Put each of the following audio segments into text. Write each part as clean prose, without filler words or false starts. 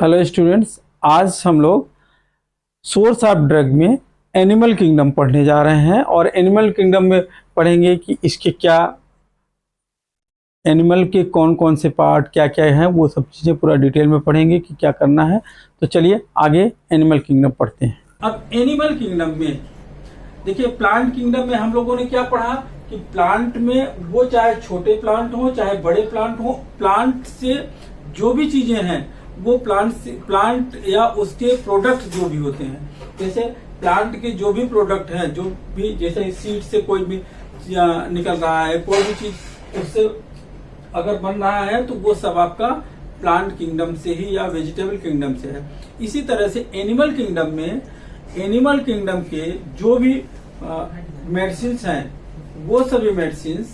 Hello students, आज हम लोग सोर्स ऑफ ड्रग में एनिमल किंगडम पढ़ने जा रहे हैं और एनिमल किंगडम में पढ़ेंगे कि इसके क्या एनिमल के कौन कौन से पार्ट क्या क्या हैं, वो सब चीज़ें पूरा डिटेल में पढ़ेंगे कि क्या करना है। तो चलिए आगे एनिमल किंगडम पढ़ते हैं। अब एनिमल किंगडम में देखिए, प्लांट किंगडम में हम लोगों ने क्या पढ़ा कि प्लांट में वो चाहे छोटे प्लांट हो चाहे बड़े प्लांट हो, प्लांट से जो भी चीजें हैं वो प्लांट या उसके प्रोडक्ट जो भी होते हैं, जैसे प्लांट के जो भी प्रोडक्ट हैं, जो भी जैसे सीड से कोई भी निकल रहा है, कोई भी चीज उससे अगर बन रहा है तो वो सब आपका प्लांट किंगडम से ही या वेजिटेबल किंगडम से है। इसी तरह से एनिमल किंगडम में एनिमल किंगडम के जो भी मेडिसिन हैं वो सभी मेडिसिन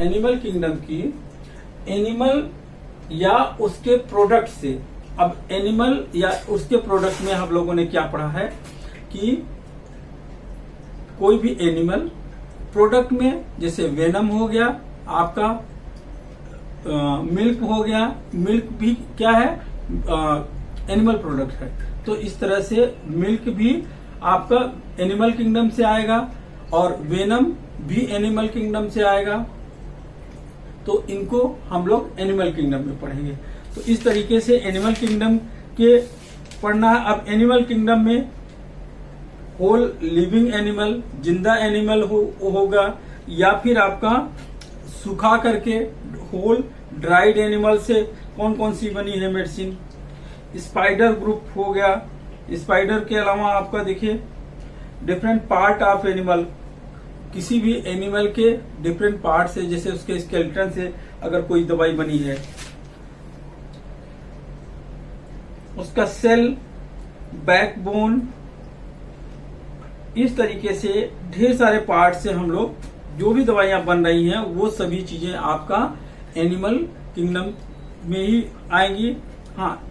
एनिमल किंगडम की एनिमल या उसके प्रोडक्ट से। अब एनिमल या उसके प्रोडक्ट में हम लोगों ने क्या पढ़ा है कि कोई भी एनिमल प्रोडक्ट में, जैसे वेनम हो गया आपका, मिल्क हो गया, मिल्क भी क्या है, एनिमल प्रोडक्ट है। तो इस तरह से मिल्क भी आपका एनिमल किंगडम से आएगा और वेनम भी एनिमल किंगडम से आएगा। तो इनको हम लोग एनिमल किंगडम में पढ़ेंगे। तो इस तरीके से एनिमल किंगडम के पढ़ना है। अब एनिमल किंगडम में होल लिविंग एनिमल, जिंदा एनिमल होगा, या फिर आपका सुखा करके होल ड्राइड एनिमल से कौन कौन सी बनी है मेडिसिन। स्पाइडर ग्रुप हो गया। स्पाइडर के अलावा आपका देखिए डिफरेंट पार्ट ऑफ एनिमल, किसी भी एनिमल के डिफरेंट पार्ट से, जैसे उसके स्केलेटन से अगर कोई दवाई बनी है, उसका सेल, बैकबोन, इस तरीके से ढेर सारे पार्ट से हम लोग जो भी दवाइयां बन रही हैं वो सभी चीजें आपका एनिमल किंगडम में ही आएंगी। हाँ,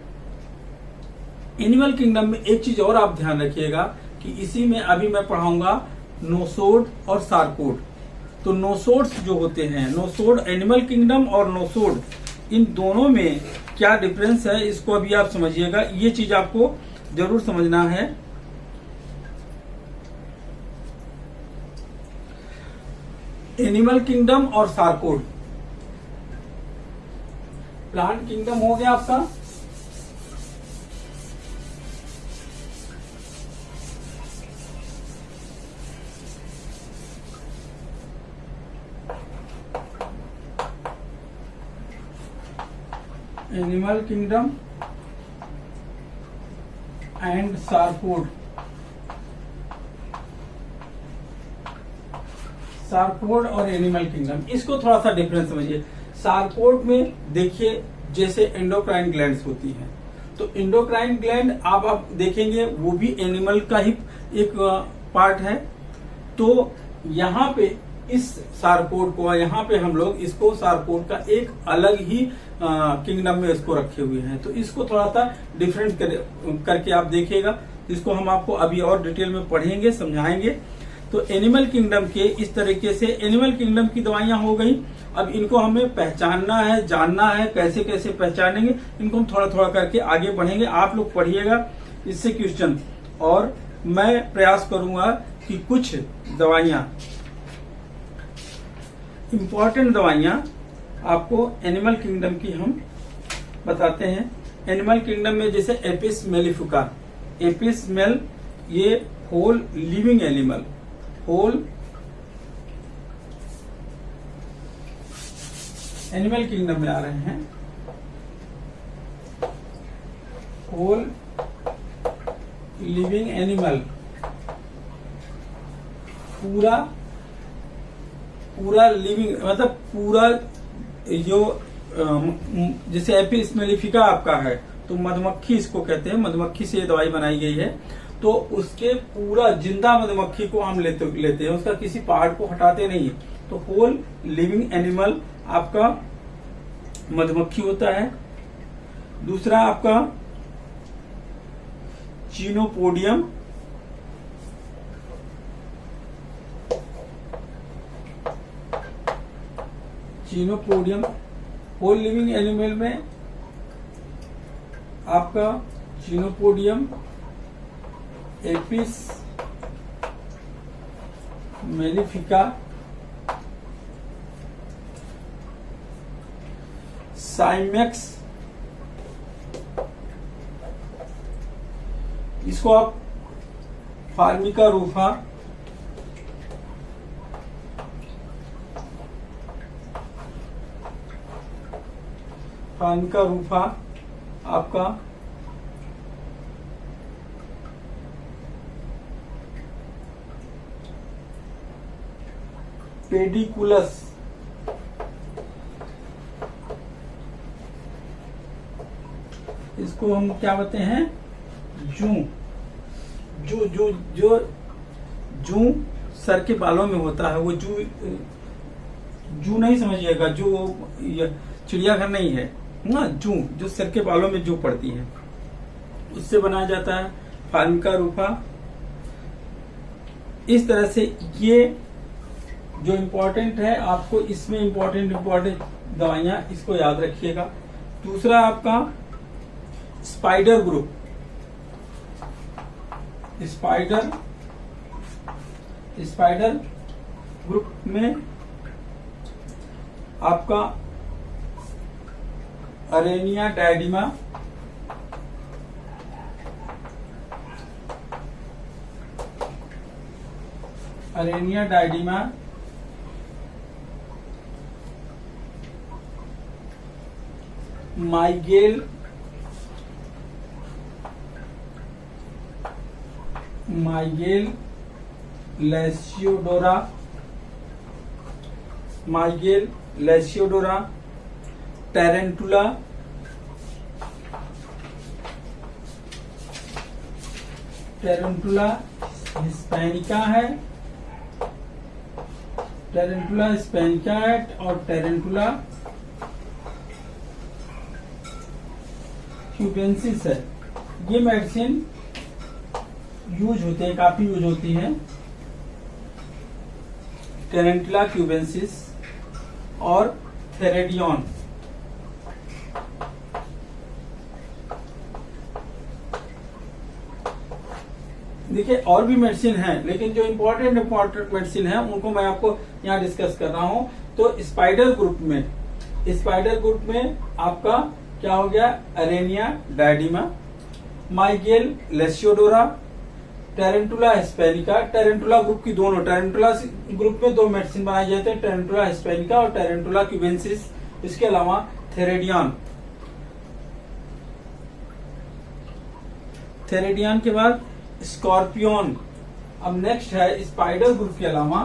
एनिमल किंगडम में एक चीज और आप ध्यान रखिएगा कि इसी में अभी मैं पढ़ाऊंगा नोसोड और सार्कोड। तो नोसोड्स जो होते हैं, नोसोड एनिमल किंगडम और नोसोड, इन दोनों में क्या डिफरेंस है इसको अभी आप समझिएगा। ये चीज आपको जरूर समझना है। एनिमल किंगडम और सार्कोड। प्लांट किंगडम हो गया आपका, animal kingdom and sarcode. Sarcode और एनिमल किंगडम, इसको थोड़ा सा डिफरेंस समझिए। सार्कोड में देखिए जैसे एंडोक्राइन ग्लैंड्स होती हैं, तो एंडोक्राइन ग्लैंड आप देखेंगे वो भी एनिमल का ही एक पार्ट है। तो यहाँ पे इस सार्कोड को, यहाँ पे हम लोग इसको सार्कोड का एक अलग ही किंगडम में इसको रखे हुए हैं। तो इसको थोड़ा सा डिफरेंट करके आप देखिएगा। इसको हम आपको अभी और डिटेल में पढ़ेंगे, समझाएंगे। तो एनिमल किंगडम के इस तरीके से एनिमल किंगडम की दवाइयां हो गई। अब इनको हमें पहचानना है, जानना है, कैसे कैसे पहचानेंगे, इनको हम थोड़ा थोड़ा करके आगे बढ़ेंगे। आप लोग पढ़िएगा इससे क्वेश्चन, और मैं प्रयास करूंगा कि कुछ दवाइयां, इंपॉर्टेंट दवाइयां आपको एनिमल किंगडम की हम बताते हैं। एनिमल किंगडम में जैसे एपिस मेलिफिका, एपिस मेल, ये whole living animal, whole animal kingdom में आ रहे हैं। होल लिविंग एनिमल, पूरा लिविंग मतलब पूरा, जो जैसे एपिस मेलिफिका आपका है तो मधुमक्खी इसको कहते हैं, मधुमक्खी से ये दवाई बनाई गई है। तो उसके पूरा जिंदा मधुमक्खी को हम लेते हैं, उसका किसी पार्ट को हटाते नहीं है। तो होल लिविंग एनिमल आपका मधुमक्खी होता है। दूसरा आपका चिनोपोडियम, होल लिविंग एनिमल में आपका चिनोपोडियम एपिस मेलिफिका, साइमेक्स, इसको आप फार्मिका रूफा, फार्मिका रूफा आपका पेडिकुलस, इसको हम क्या बोलते हैं, जू, जू जू जो जू सर के बालों में होता है वो जू, जू नहीं समझिएगा, जू चिड़ियाघर नहीं है ना, जू जो सर के बालों में जू पड़ती है उससे बनाया जाता है फार्मिका रूफा। इस तरह से ये जो इम्पोर्टेंट है आपको इसमें इम्पोर्टेंट दवाइयां इसको याद रखिएगा। दूसरा आपका स्पाइडर ग्रुप, स्पाइडर ग्रुप में आपका अरेनिया डायडिमा, माइगेल लेसियोडोरा, टेरेंटुला, हिस्पैनिका है, और टेरेंटुला क्यूबेंसिस है। ये मेडिसिन यूज होते हैं, काफी यूज होती है, टेरेंटुला क्यूबेंसिस और थेरेडियन। देखिए और भी मेडिसिन है, लेकिन जो इम्पोर्टेंट मेडिसिन है उनको मैं आपको यहाँ डिस्कस कर रहा हूँ। तो स्पाइडर ग्रुप में आपका क्या हो गया, अरेनिया डायडिमा, माइगेल लेसियोडोरा, टेरेंटुला हिस्पैनिका। टेरेंटुला ग्रुप की दोनों, टेरेंटुला ग्रुप में दो मेडिसिन बनाए जाते हैं, टेरेंटुला हिस्पैनिका और टेरेंटुला क्यूबेंसिस। इसके अलावा थेरेडियन के बाद स्कॉर्पियन। अब नेक्स्ट है स्पाइडर ग्रुप के अलावा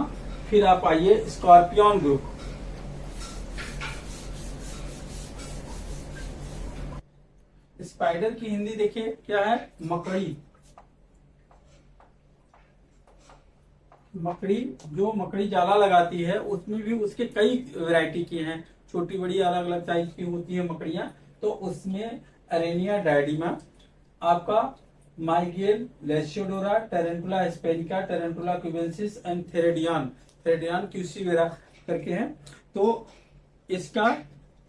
फिर आप आइए स्कॉर्पियन ग्रुप। स्पाइडर की हिंदी देखिए क्या है, मकड़ी। जो मकड़ी जाला लगाती है उसमें भी उसके कई वैरायटी की हैं, छोटी बड़ी अलग अलग साइज की होती है मकड़ियां। तो उसमें अरेनिया डायडिमा, आपका माइगेल लेसियोडोरा, टेरेंटुला हिस्पैनिका, टेरेंटुला क्यूबेंसिस एंड थेरेडियन क्यूसीवेरा करके हैं। तो इसका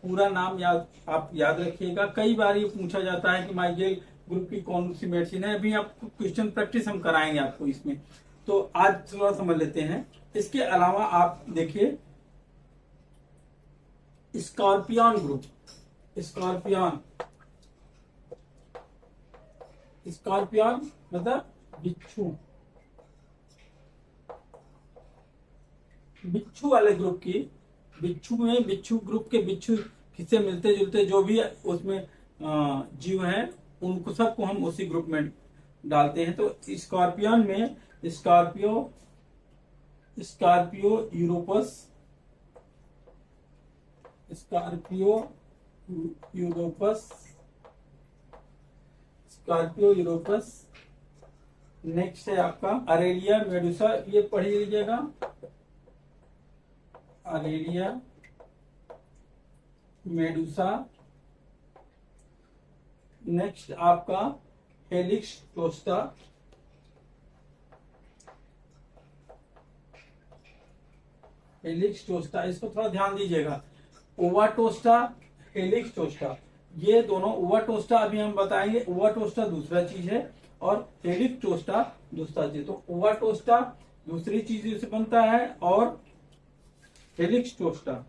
पूरा नाम आप याद रखिएगा। कई बार ये पूछा जाता है कि माइगेल ग्रुप की कौन सी मेडिसिन है। अभी आपको क्वेश्चन प्रैक्टिस हम कराएंगे आपको इसमें, तो आज थोड़ा समझ लेते हैं। इसके अलावा आप देखिए स्कॉर्पियन ग्रुप, स्कॉर्पियन मतलब बिच्छू वाले ग्रुप की, बिच्छू ग्रुप के बिच्छू किससे मिलते जुलते जो भी उसमें जीव हैं उनको सबको हम उसी ग्रुप में डालते हैं। तो स्कॉर्पियन में स्कॉर्पियो यूरोपस। नेक्स्ट है आपका अरेलिया मेडुसा, ये पढ़ लीजिएगा, अरेलिया मेडुसा। नेक्स्ट आपका हेलिक्स टोस्टा, इसको थोड़ा ध्यान दीजिएगा। ओवाटोस्टा, हेलिक्स टोस्टा, ये दोनों ओवाटोस्टा अभी हम बताएंगे। ओवाटोस्टा दूसरा चीज है और हेलिक्स टोस्टा दूसरा चीज। तो ओवाटोस्टा दूसरी चीज से बनता है और हेलिक्स टोस्टा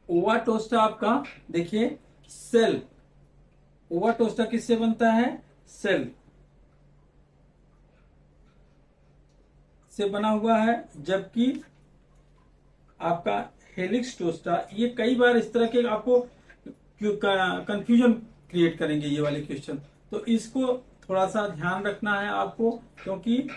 ओवाटोस्टा आपका देखिए सेल। ओवाटोस्टा किससे बनता है? सेल से बना हुआ है। जबकि आपका हेलिक्स टोस्टा, ये कई बार इस तरह के आपको कंफ्यूजन क्रिएट करेंगे ये वाले क्वेश्चन, तो इसको थोड़ा सा ध्यान रखना है आपको, क्योंकि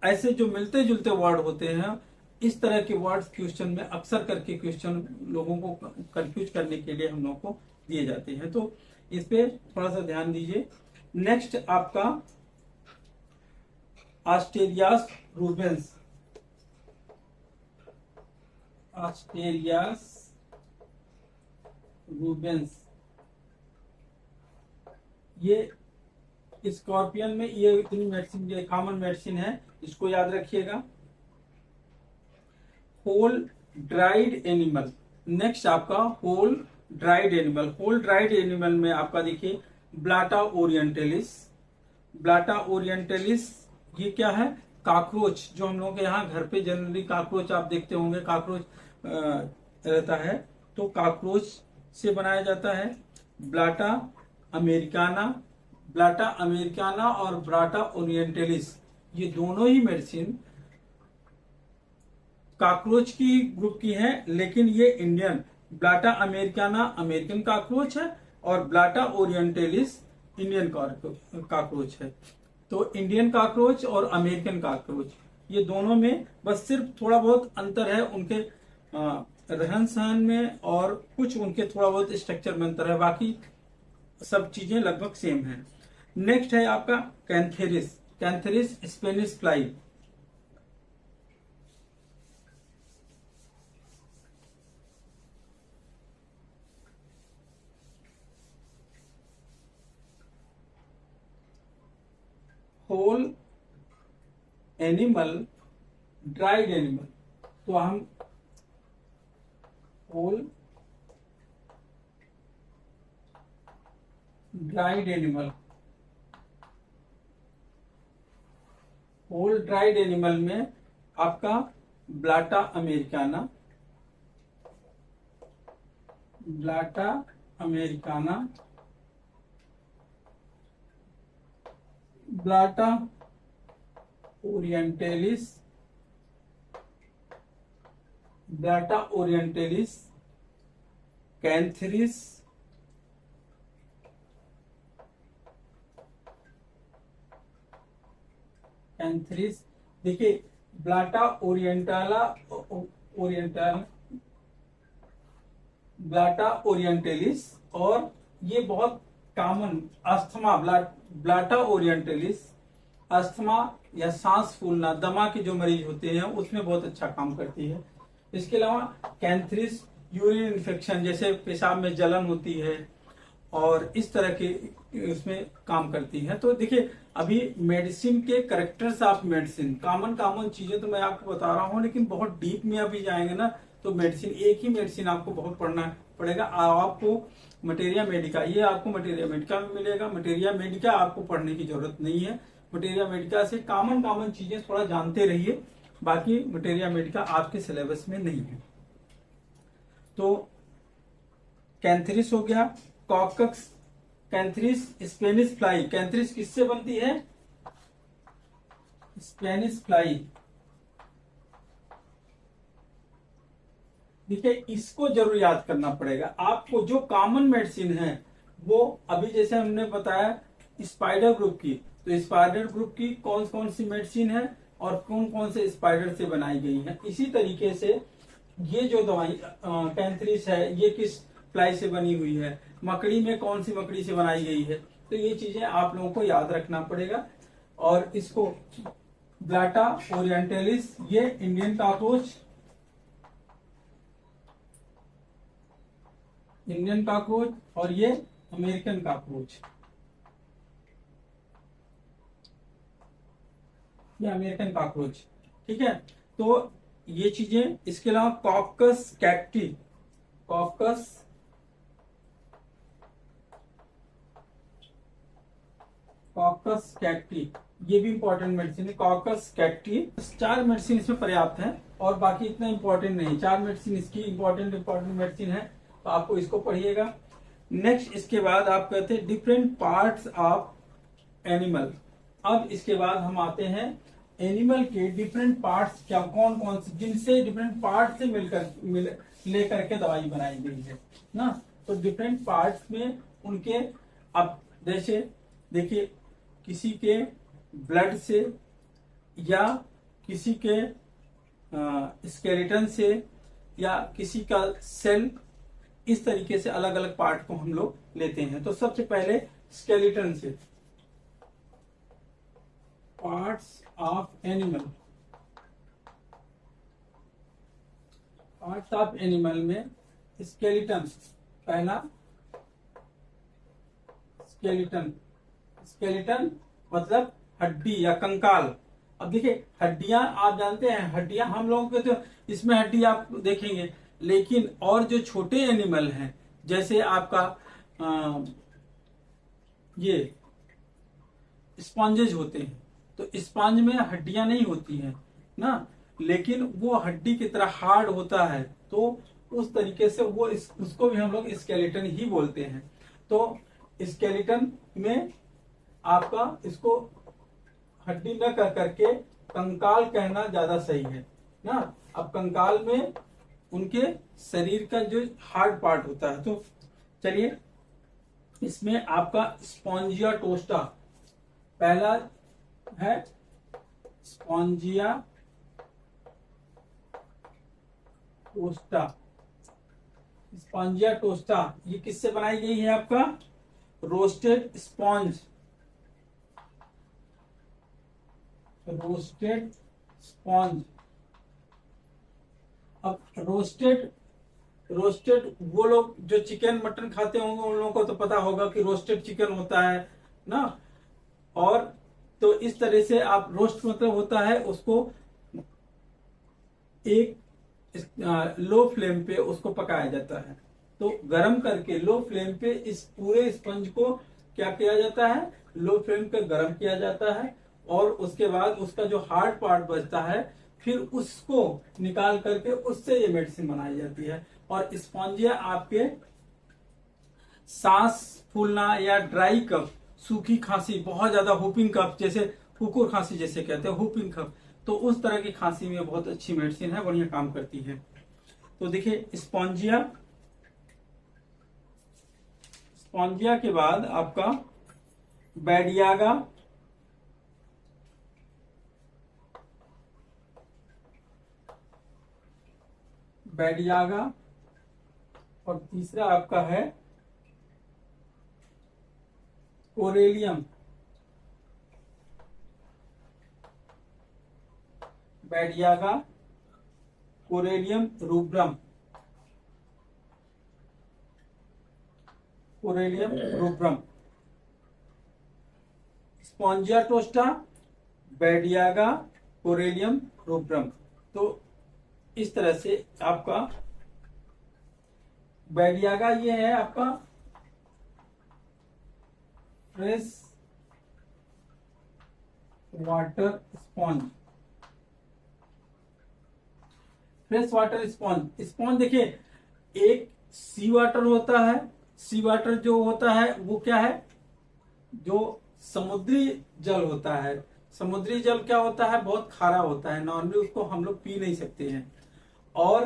ऐसे जो मिलते जुलते वर्ड होते हैं, इस तरह के वर्ड्स क्वेश्चन में अक्सर करके क्वेश्चन लोगों को कंफ्यूज करने के लिए हम लोग को दिए जाते हैं। तो इस पे थोड़ा सा ध्यान दीजिए। नेक्स्ट आपका आस्टेरियास रूबेंस। आस्टेरियास रूबेंस ये स्कॉर्पियन में ये इतनी मेडिसिन, ये कॉमन मेडिसिन है, इसको याद रखिएगा। Whole dried animal. नेक्स्ट आपका whole dried animal. Whole dried animal में आपका देखिए ब्लाटा ओरिएंटलिस। ब्लाटा ओरिएंटलिस ये क्या है? काकरोच, जो हम लोगों के यहाँ घर पे जनरली काकरोच आप देखते होंगे, काकरोच रहता है, तो काकरोच से बनाया जाता है। ब्लाटा अमेरिकाना, ब्लाटा अमेरिकाना और ब्लाटा ओरिएंटलिस ये दोनों ही मेडिसिन काकरोच की ग्रुप की है, लेकिन ये Indian. Blatta Americana American cockroach है और ब्लाटा ओरिएंटलिस इंडियन काकरोच है। तो इंडियन काकरोच और अमेरिकन काकरोच ये दोनों में बस सिर्फ थोड़ा बहुत अंतर है उनके रहन सहन में, और कुछ उनके थोड़ा बहुत स्ट्रक्चर में अंतर है, बाकी सब चीजें लगभग सेम है। नेक्स्ट है आपका Cantharis. Cantharis Spanish fly. Whole animal dried animal. तो हम whole dried animal, whole dried animal में आपका Blatta americana, Blatta americana, Blatta orientalis, Blatta orientalis, Cantharis, Cantharis देखिए ब्लाटा ओरिएंटाला, ब्लाटा ओरिएंटलिस, और ये बहुत common asthma, Blatta orientalis asthma या सांस फूलना, दमा के जो मरीज होते हैं उसमें बहुत अच्छा काम करती है। इसके अलावा कैंथेरिस यूरिन इन्फेक्शन, जैसे पेशाब में जलन होती है और इस तरह के उसमें काम करती है। तो देखिए अभी मेडिसिन के characters of medicine, common common चीजें तो मैं आपको बता रहा हूँ, लेकिन बहुत डीप में अभी जाएंगे ना तो मेडिसिन, एक ही मेडिसिन आपको बहुत पढ़ना पड़ेगा। आपको मटेरिया मेडिका, ये आपको मटेरिया मेडिका में मिलेगा। मटेरिया मेडिका आपको पढ़ने की जरूरत नहीं है। मटेरिया मेडिका से कॉमन कॉमन चीजें थोड़ा जानते रहिए, बाकी मटेरिया मेडिका आपके सिलेबस में नहीं है। तो कैंथेरिस हो गया। कॉकक्स कैंथेरिस स्पेनिश फ्लाई। कैंथेरिस किससे बनती है? Spanish fly. देखिए इसको जरूर याद करना पड़ेगा आपको। जो कॉमन मेडिसिन है वो अभी जैसे हमने बताया स्पाइडर ग्रुप की, तो स्पाइडर ग्रुप की कौन कौन सी मेडिसिन है और कौन कौन से स्पाइडर से बनाई गई है। इसी तरीके से ये जो दवाई कैंथेरिस है ये किस फ्लाई से बनी हुई है, मकड़ी में कौन सी मकड़ी से बनाई गई है, तो ये चीजें आप लोगों को याद रखना पड़ेगा। और इसको ब्लाटा ओरिएंटलिस ये इंडियन कॉकरोच, इंडियन कॉकरोच, और ये अमेरिकन कॉकरोच। या अमेरिकन कॉकरोच, ठीक है। तो ये चीजें, इसके अलावा caucus cacti, caucus caucus cacti, ये भी इंपॉर्टेंट मेडिसिन है। कॉकस कैक्टी 4 मेडिसिन इसमें पर्याप्त है, और बाकी इतना इंपॉर्टेंट नहीं। 4 मेडिसिन इसकी इंपॉर्टेंट मेडिसिन है, तो आपको इसको पढ़िएगा। नेक्स्ट इसके बाद आप कहते हैं डिफरेंट पार्ट्स ऑफ एनिमल। अब इसके बाद हम आते हैं एनिमल के डिफरेंट पार्ट्स, क्या कौन कौन से, जिनसे डिफरेंट पार्ट से लेकर के दवाई बनाई गई है ना। तो डिफरेंट पार्ट्स में उनके, अब जैसे देखिए, किसी के ब्लड से या किसी के स्केलेटन से या किसी का सेल, इस तरीके से अलग अलग पार्ट को हम लोग लेते हैं। तो सबसे पहले स्केलेटन से, parts of animal, parts of animal में स्केलेटन, पहला स्केलेटन, स्केलेटन मतलब हड्डी या कंकाल। अब देखिए, हड्डियां आप जानते हैं, हड्डियां हम लोगों के तो इसमें हड्डी आप देखेंगे, लेकिन और जो छोटे एनिमल हैं, जैसे आपका ये स्पॉन्जेज होते हैं, तो स्पंज में हड्डियां नहीं होती हैं ना, लेकिन वो हड्डी की तरह हार्ड होता है, तो उस तरीके से वो उसको भी हम लोग स्केलेटन ही बोलते हैं। तो स्केलेटन में आपका इसको हड्डी न कर करके कंकाल कहना ज्यादा सही है ना। अब कंकाल में उनके शरीर का जो हार्ड पार्ट होता है। तो चलिए, इसमें आपका स्पॉन्जिया टोस्टा, पहला है स्पॉन्जिया टोस्टा। स्पॉन्जिया टोस्टा ये किससे बनाई गई है? आपका रोस्टेड स्पॉन्ज, रोस्टेड स्पॉन्ज। अब रोस्टेड वो लोग जो चिकन मटन खाते होंगे उन लोगों को तो पता होगा कि रोस्टेड चिकन होता है ना। और तो इस तरह से आप रोस्ट मतलब होता है उसको एक लो फ्लेम पे उसको पकाया जाता है। तो गरम करके लो फ्लेम पे इस पूरे स्पंज को क्या किया जाता है? लो फ्लेम पे गरम किया जाता है, और उसके बाद उसका जो हार्ड पार्ट बचता है फिर उसको निकाल करके उससे ये मेडिसिन बनाई जाती है। और स्पॉन्जिया आपके सांस फूलना या ड्राई कफ, सूखी खांसी, बहुत ज्यादा हुपिंग कफ, जैसे कुकुर खांसी जैसे कहते हैं हुपिंग कफ, तो उस तरह की खांसी में बहुत अच्छी मेडिसिन है, बढ़िया काम करती है। तो देखिए स्पॉन्जिया के बाद आपका बैडियागा, और तीसरा आपका है Corallium, badiaga, Corallium rubrum, Corallium rubrum, Spongia टोस्टा, badiaga, Corallium rubrum. तो इस तरह से आपका बैडियागा ये है आपका fresh water sponge, fresh water sponge. Sponge देखिए, एक सी वाटर होता है, सी वाटर जो होता है वो क्या है? जो समुद्री जल होता है। समुद्री जल क्या होता है? बहुत खारा होता है, नॉर्मली उसको हम लोग पी नहीं सकते हैं। और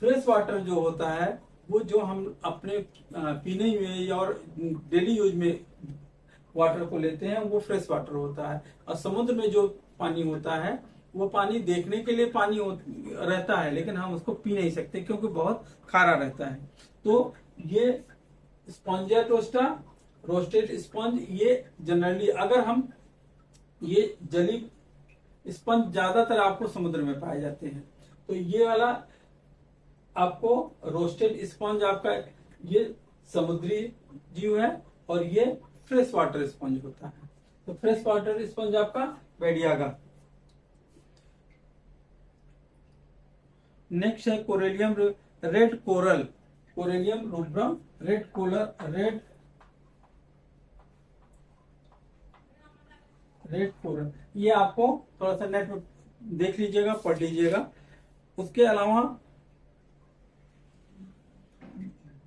फ्रेश वाटर जो होता है वो जो हम अपने पीने में और डेली यूज में वाटर को लेते हैं वो फ्रेश वाटर होता है। और समुद्र में जो पानी होता है वो पानी देखने के लिए पानी रहता है, लेकिन हम उसको पी नहीं सकते क्योंकि बहुत खारा रहता है। तो ये स्पॉन्जिया टोस्टा, रोस्टेड स्पंज, ये जनरली अगर हम ये जली स्पंज ज्यादातर आपको समुद्र में पाए जाते हैं। तो ये वाला आपको रोस्टेड स्पंज आपका ये समुद्री जीव है, और ये फ्रेश वाटर स्पंज होता है। तो फ्रेश वाटर स्पंज आपका बैडियागा। नेक्स्ट है Corallium red coral, Corallium rubrum red coral, ये आपको थोड़ा सा नेट में देख लीजिएगा, पढ़ लीजिएगा। उसके अलावा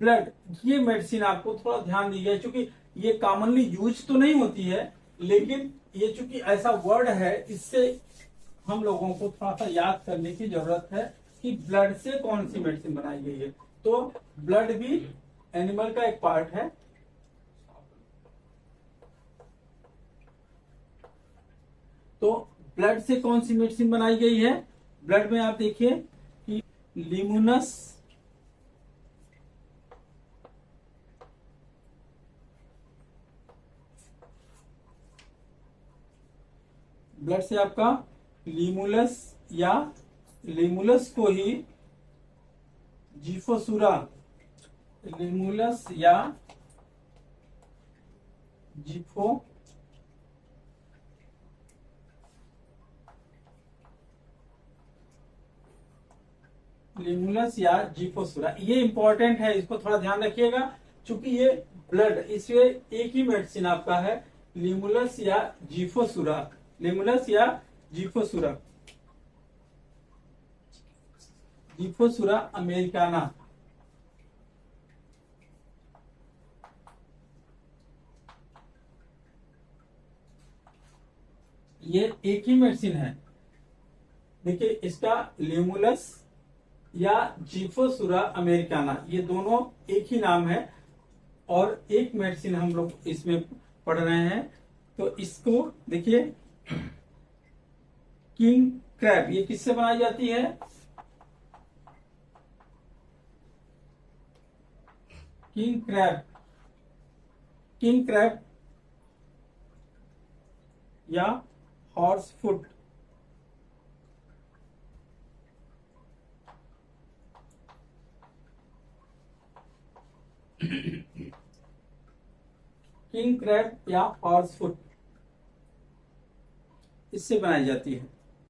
ब्लड, ये मेडिसिन आपको थोड़ा ध्यान दीजिए, क्योंकि ये कॉमनली यूज तो नहीं होती है, लेकिन ये चूंकि ऐसा वर्ड है, इससे हम लोगों को थोड़ा सा याद करने की जरूरत है कि ब्लड से कौन सी मेडिसिन बनाई गई है। तो ब्लड भी एनिमल का एक पार्ट है। तो ब्लड से कौन सी मेडिसिन बनाई गई है? ब्लड में आप देखिए कि लिमुनस, ब्लड से आपका लिमुलस या लिमुलस को ही जीफोसुरा, लिमुलस या लिमुलस या जीफोसुरा, ये इंपॉर्टेंट है, इसको थोड़ा ध्यान रखिएगा, क्योंकि ये ब्लड, इसलिए एक ही मेडिसिन आपका है लिमुलस या जीफोसुरा, लिमुलस या जीफोसुरा, जीफोसुरा अमेरिकाना। ये एक ही मेडिसिन है। देखिए इसका लिमुलस या जीफोसुरा अमेरिकाना, ये दोनों एक ही नाम है और एक मेडिसिन हम लोग इसमें पढ़ रहे हैं। तो इसको देखिए, किंग क्रैब, ये किससे बनाई जाती है? किंग क्रैब या हॉर्स फुट, किंग क्रैब या हॉर्स फुट, इससे बनाई जाती है।